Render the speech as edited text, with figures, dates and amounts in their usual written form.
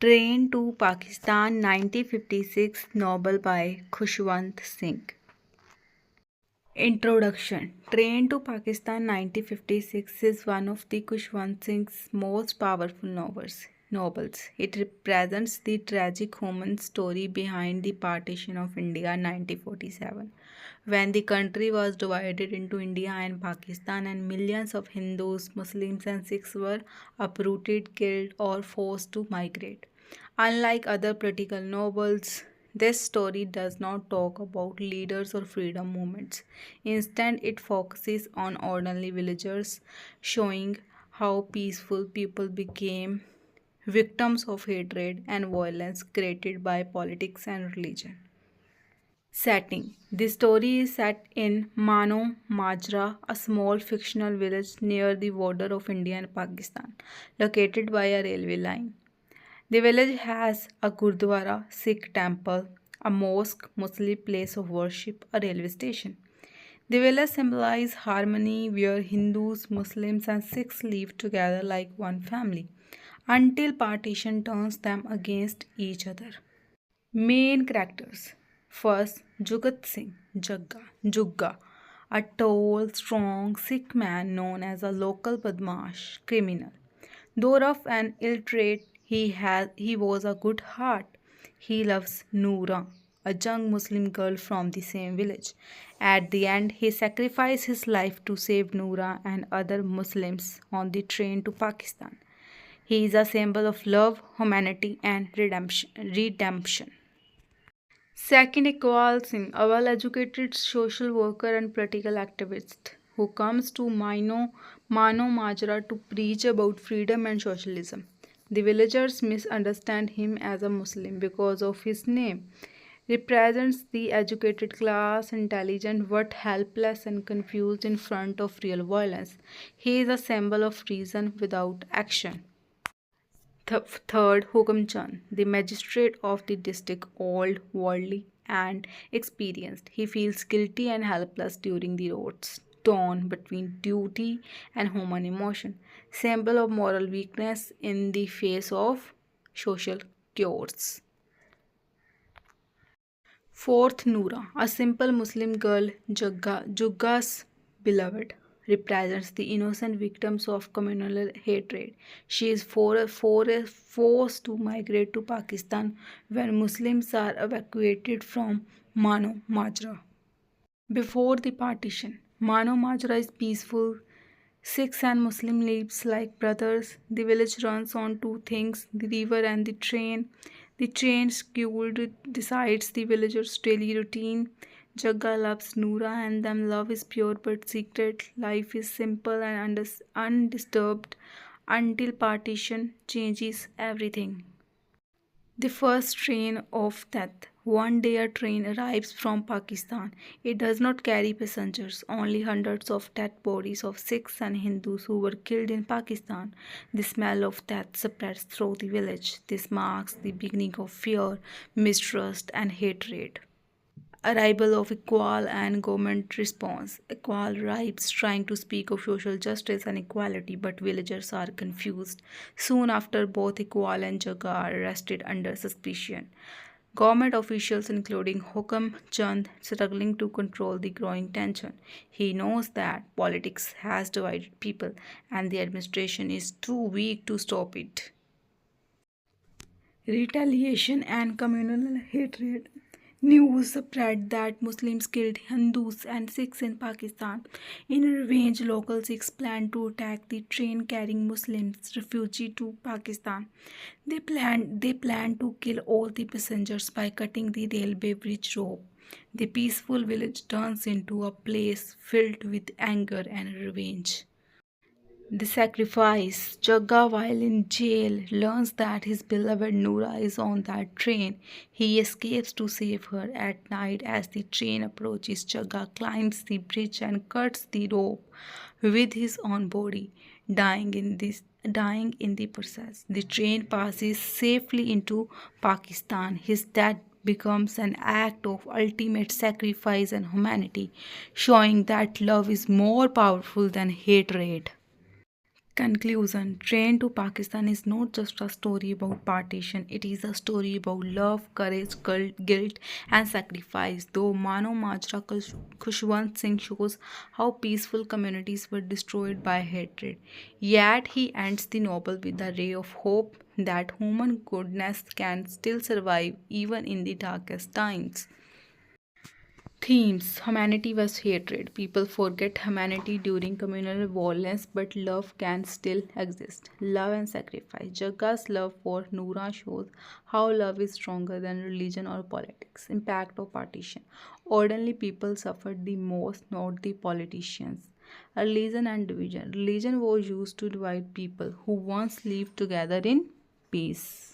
Train to Pakistan 1956 novel by Khushwant Singh. Introduction. Train to Pakistan 1956 is one of the Khushwant Singh's most powerful novels. It represents the tragic human story behind the partition of India in 1947, when the country was divided into India and Pakistan, and millions of Hindus, Muslims, and Sikhs were uprooted, killed, or forced to migrate. Unlike other political novels, this story does not talk about leaders or freedom movements. Instead, it focuses on ordinary villagers, showing how peaceful people became victims of hatred and violence created by politics and religion. Setting. The story is set in Mano Majra, a small fictional village near the border of India and Pakistan, located by a railway line. The village has a gurdwara, Sikh temple, a mosque, Muslim place of worship, a railway station. The village symbolizes harmony where Hindus, Muslims, and Sikhs live together like one family until partition turns them against each other. Main characters. First, Jugat Singh, Jugga, a tall, strong Sikh man known as a local Badmash criminal. Though rough and ill-treated, he was a good heart. He loves Noora, a young Muslim girl from the same village. At the end, he sacrificed his life to save Noora and other Muslims on the train to Pakistan. He is a symbol of love, humanity, and redemption. Second, Iqbal Singh, a well-educated social worker and political activist who comes to Mano Majra to preach about freedom and socialism. The villagers misunderstand him as a Muslim because of his name. Represents the educated class, intelligent but helpless and confused in front of real violence. He is a symbol of reason without action. Third, Hukam Chand, the magistrate of the district, old, worldly, and experienced. He feels guilty and helpless during the roads, torn between duty and human emotion, symbol of moral weakness in the face of social chaos. Fourth, Noora, a simple Muslim girl, Jugga's beloved, represents the innocent victims of communal hatred. She is forced to migrate to Pakistan when Muslims are evacuated from Mano Majra. Before the partition, Mano Majra is peaceful. Sikhs and Muslim lives like brothers. The village runs on two things, the river and the train. The train schedule decides the villagers' daily routine. Jagga loves Noora and them love is pure but secret. Life is simple and undisturbed until partition changes everything. The first train of death. One day a train arrives from Pakistan. It does not carry passengers, only hundreds of dead bodies of Sikhs and Hindus who were killed in Pakistan. The smell of death spreads through the village. This marks the beginning of fear, mistrust, and hatred. Arrival of Iqbal and government response. Iqbal arrives trying to speak of social justice and equality, but villagers are confused. Soon after, both Iqbal and Jagga are arrested under suspicion. Government officials, including Hukam Chand, struggling to control the growing tension. He knows that politics has divided people and the administration is too weak to stop it. Retaliation and communal hatred. News spread that Muslims killed Hindus and Sikhs in Pakistan. In revenge, local Sikhs planned to attack the train carrying Muslims refugees to Pakistan. They planned to kill all the passengers by cutting the railway bridge rope. The peaceful village turns into a place filled with anger and revenge. The sacrifice. Jagga, while in jail, learns that his beloved Noora is on that train. He escapes to save her. At night, as the train approaches, Jagga climbs the bridge and cuts the rope with his own body, dying in the process. The train passes safely into Pakistan. His death becomes an act of ultimate sacrifice and humanity, showing that love is more powerful than hatred. Conclusion. Train to Pakistan is not just a story about partition, it is a story about love, courage, guilt, and sacrifice. Though Mano Majra Khushwant Singh shows how peaceful communities were destroyed by hatred, yet he ends the novel with a ray of hope that human goodness can still survive even in the darkest times. Themes. Humanity vs hatred. People forget humanity during communal violence, but love can still exist. Love and sacrifice. Jagga's love for Noora shows how love is stronger than religion or politics. Impact of partition. Ordinary people suffered the most, not the politicians. Religion and division. Religion was used to divide people who once lived together in peace.